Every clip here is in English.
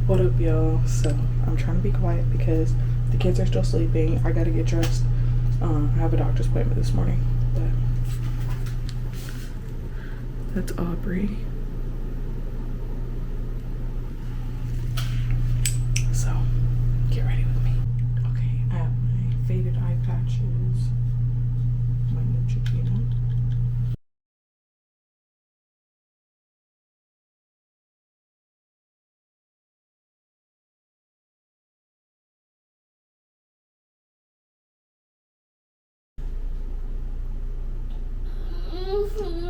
What up, y'all? So I'm trying to be quiet because the kids are still sleeping. I gotta get dressed. I have a doctor's appointment this morning. But that's Aubrey. So get ready with me. Okay, I have my faded eye patches, my Neutrogena.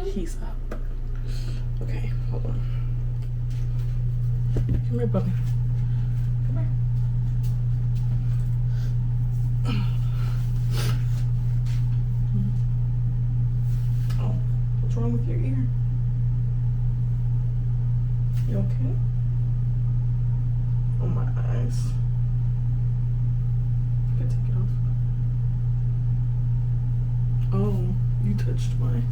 He's up. Okay, hold on. Come here, puppy. Come here. Oh, what's wrong with your ear? You okay? Oh, my eyes. I can take it off. Oh, you touched mine.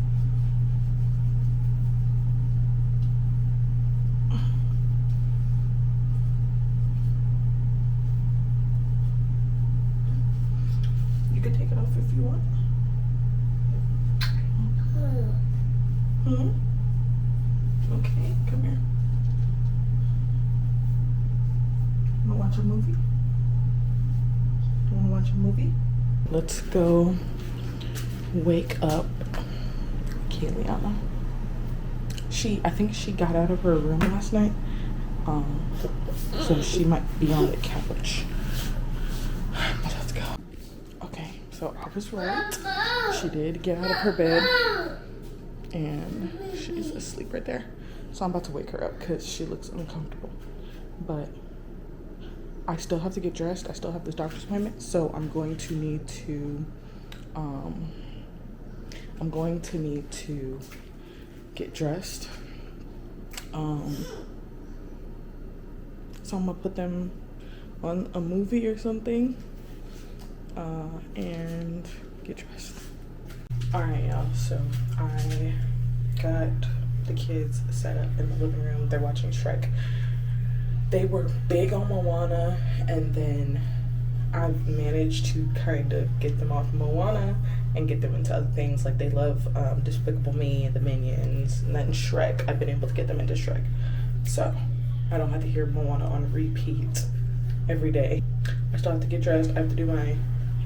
You can take it off if you want. Hmm? Okay, come here. You wanna watch a movie? You wanna watch a movie? Let's go wake up Kayliana. I think she got out of her room last night. So she might be on the couch. But let's go. Okay, so I was right. She did get out of her bed and she's asleep right there. So I'm about to wake her up because she looks uncomfortable. But I still have to get dressed. I still have this doctor's appointment. So I'm going to need to get dressed. So I'm gonna put them on a movie or something and get dressed. All right, y'all, so I got the kids set up in the living room. They're watching Shrek. They were big on Moana, and then I managed to kind of get them off Moana and get them into other things. Like they love Despicable Me and the Minions, and then Shrek. I've been able to get them into Shrek, so I don't have to hear Moana on repeat every day. I still have to get dressed. I have to do my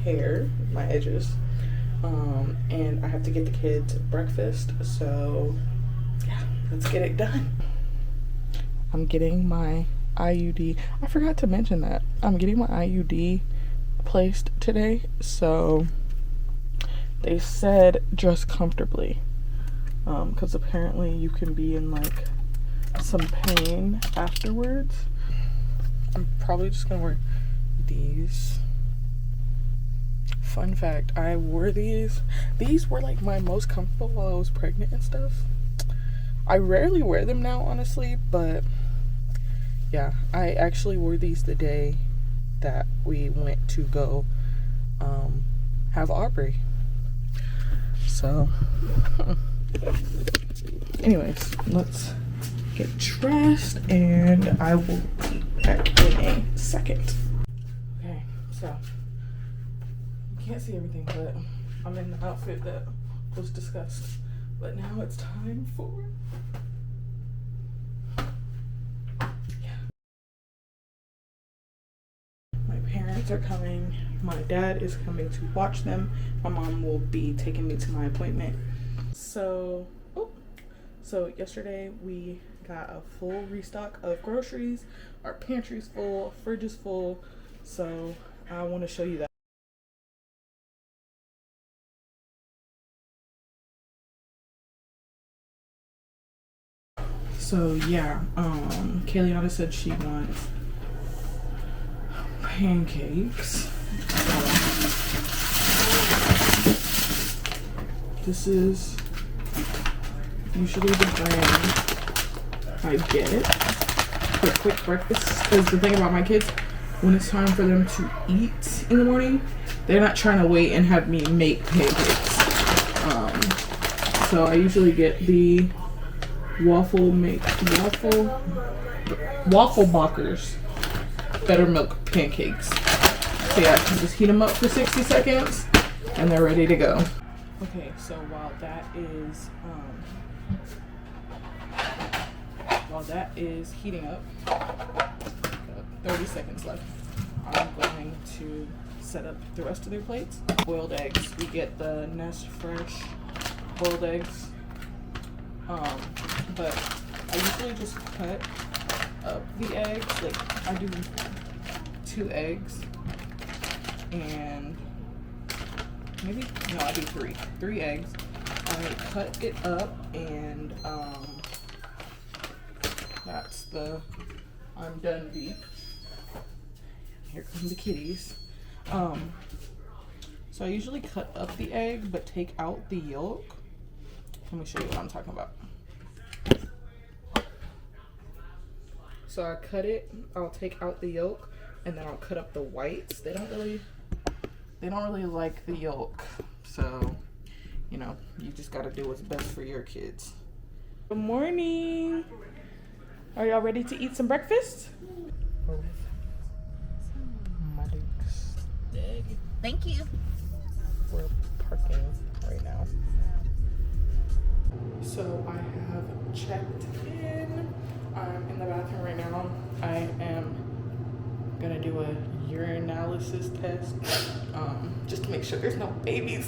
hair, my edges, and I have to get the kids breakfast. So yeah, let's get it done. I'm getting my IUD. I forgot to mention that. I'm getting my IUD placed today. So they said dress comfortably, because apparently you can be in like some pain afterwards. I'm probably just gonna wear these. Fun fact, I wore these. These were like my most comfortable while I was pregnant and stuff. I rarely wear them now, honestly, but yeah, I actually wore these the day that we went to go have Aubrey. So anyways, let's get dressed and I will be back in a second. Okay, so you can't see everything, but I'm in the outfit that was discussed. But now it's time for parents are coming. My dad is coming to watch them. My mom will be taking me to my appointment. So yesterday we got a full restock of groceries. Our pantry's full, fridge is full. So I want to show you that. So yeah, Kayliana said she wants pancakes. This is usually the brand I get for quick breakfast, because the thing about my kids, when it's time for them to eat in the morning, they're not trying to wait and have me make pancakes. So I usually get the waffle bockers. buttermilk pancakes. So yeah, just heat them up for 60 seconds and they're ready to go. Okay, so while that is heating up, 30 seconds left, I'm going to set up the rest of their plates. Boiled eggs. We get the Nest Fresh boiled eggs. But I usually just cut up the eggs. Like I do 2 eggs and maybe, no, I do 3. 3 eggs. I cut it up and that's the I'm done beef. Here come the kitties. So I usually cut up the egg but take out the yolk. Let me show you what I'm talking about. So I cut it, I'll take out the yolk and then I'll cut up the whites. They don't really like the yolk. So, you know, you just gotta do what's best for your kids. Good morning. Are y'all ready to eat some breakfast? Thank you. We're parking right now. So I have checked in. I'm in the bathroom right now. I am gonna do a urinalysis test, just to make sure there's no babies.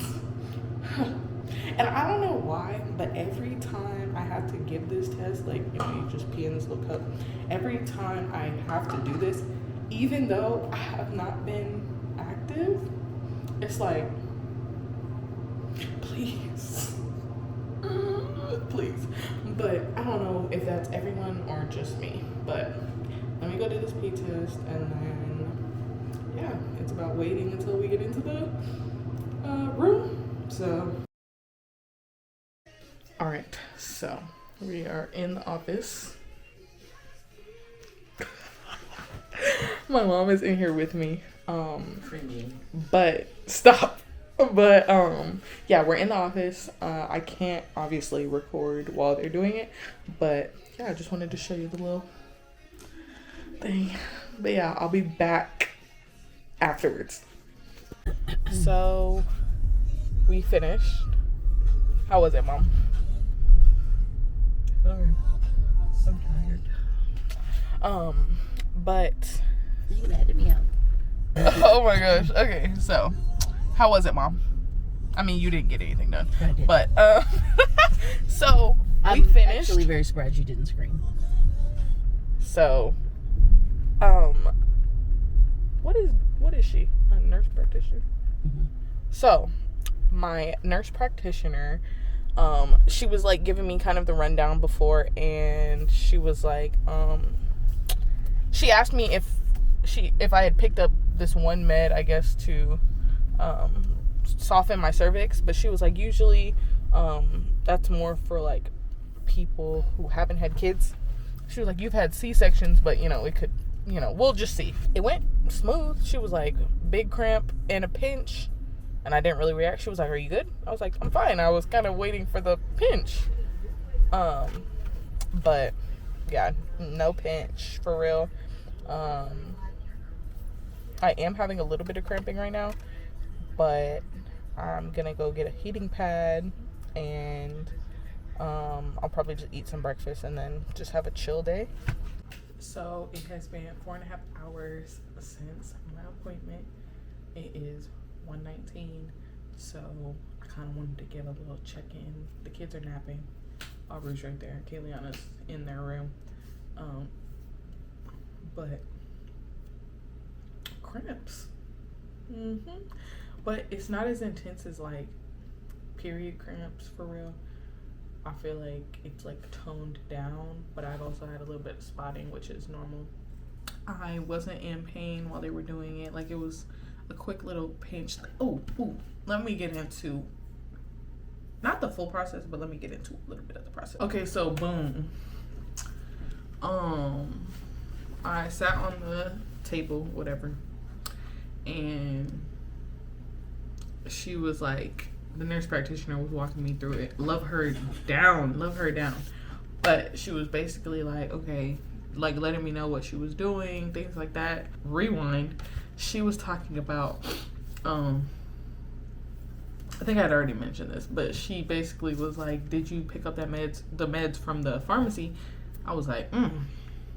And I don't know why, but every time I have to give this test, like, you know, you just pee in this little cup. Every time I have to do this, even though I have not been active, it's like, please, please. But I don't know if that's everyone or just me. But let me go do this pee test, and then, yeah, it's about waiting until we get into the room. So. All right, so we are in the office. My mom is in here with me. But stop. But yeah, we're in the office. I can't obviously record while they're doing it, but yeah, I just wanted to show you the little thing. But yeah, I'll be back afterwards. So we finished. How was it, Mom? Sorry. I'm tired. But You can edit me out. oh my gosh. Okay, so how was it, Mom? I mean, you didn't get anything done. I did. But so we I'm finished. actually very surprised you didn't scream. So what is she? A nurse practitioner? Mm-hmm. So my nurse practitioner, she was like giving me kind of the rundown before, and she was like, she asked me if I had picked up this one med, I guess, to soften my cervix, but she was like, usually that's more for like people who haven't had kids. She was like, you've had C-sections, but you know, it could, you know, we'll just see. It went smooth. She was like, big cramp and a pinch, and I didn't really react. She was like, are you good? I was like, I'm fine. I was kind of waiting for the pinch. But yeah, no pinch for real. I am having a little bit of cramping right now, but I'm gonna go get a heating pad, and I'll probably just eat some breakfast and then just have a chill day. So it has been 4.5 hours since my appointment. It is 1:19, so I kind of wanted to give a little check-in. The kids are napping. Aubrey's right there. Kayliana's in their room. But cramps. But it's not as intense as like period cramps for real. I feel like it's like toned down, but I've also had a little bit of spotting, which is normal. I wasn't in pain while they were doing it. Like, it was a quick little pinch. Let me get into, not the full process, but let me get into a little bit of the process. Okay, so boom. I sat on the table, whatever, and she was like, the nurse practitioner was walking me through it. Love her down. But she was basically like, okay, like letting me know what she was doing, things like that. Rewind. She was talking about, I think I had already mentioned this, but she basically was like, did you pick up the meds from the pharmacy? I was like,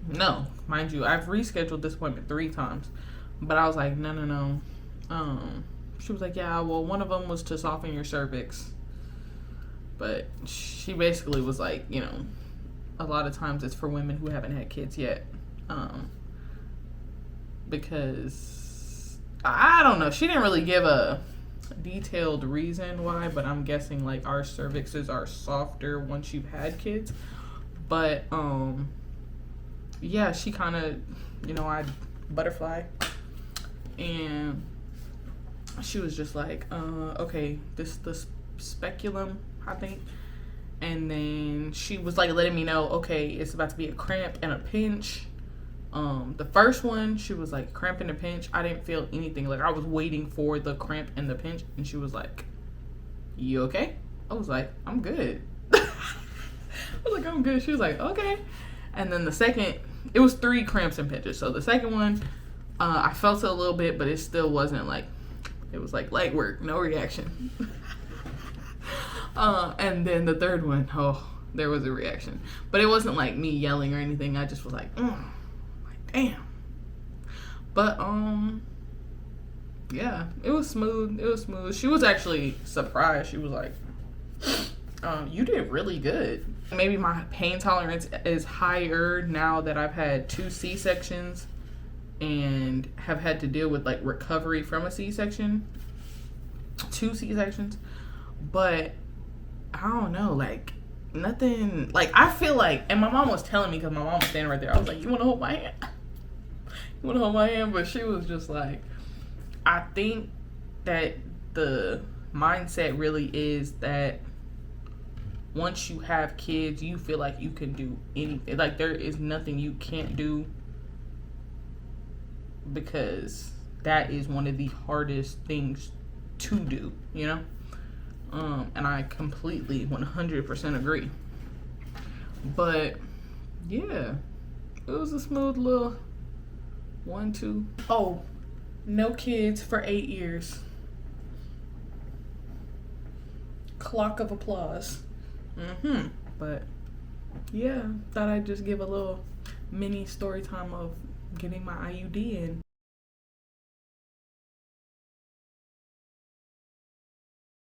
no. Mind you, I've rescheduled this appointment 3 times, but I was like, no. She was like, yeah, well, one of them was to soften your cervix. But she basically was like, you know, a lot of times it's for women who haven't had kids yet. Because I don't know. She didn't really give a detailed reason why, but I'm guessing like our cervixes are softer once you've had kids. But yeah, she kind of, you know, I butterfly, and she was just like, okay, this is the speculum, I think. And then she was like letting me know, okay, it's about to be a cramp and a pinch. The first one, she was like, cramp and a pinch. I didn't feel anything. Like, I was waiting for the cramp and the pinch, and she was like, you okay? I was like, I'm good. I was like, I'm good. She was like, okay. And then the second, it was 3 cramps and pinches. So the second one, I felt it a little bit, but it still wasn't like, it was like light work, no reaction. And then the third one, there was a reaction. But it wasn't like me yelling or anything. I just was like, damn. But yeah, it was smooth. She was actually surprised. She was like, you did really good. Maybe my pain tolerance is higher now that I've had 2 C-sections and have had to deal with like recovery from a C-section. 2 C-sections. But I don't know, like nothing, like I feel like, and my mom was telling me, because my mom was standing right there, I was like, you want to hold my hand? You want to hold my hand? But she was just like, I think that the mindset really is that once you have kids, you feel like you can do anything. Like, there is nothing you can't do, because that is one of the hardest things to do, you know? And I completely 100% agree. But yeah, it was a smooth little 1-2. Oh, no kids for 8 years. Clock of applause. But yeah, thought I'd just give a little mini story time of getting my IUD in.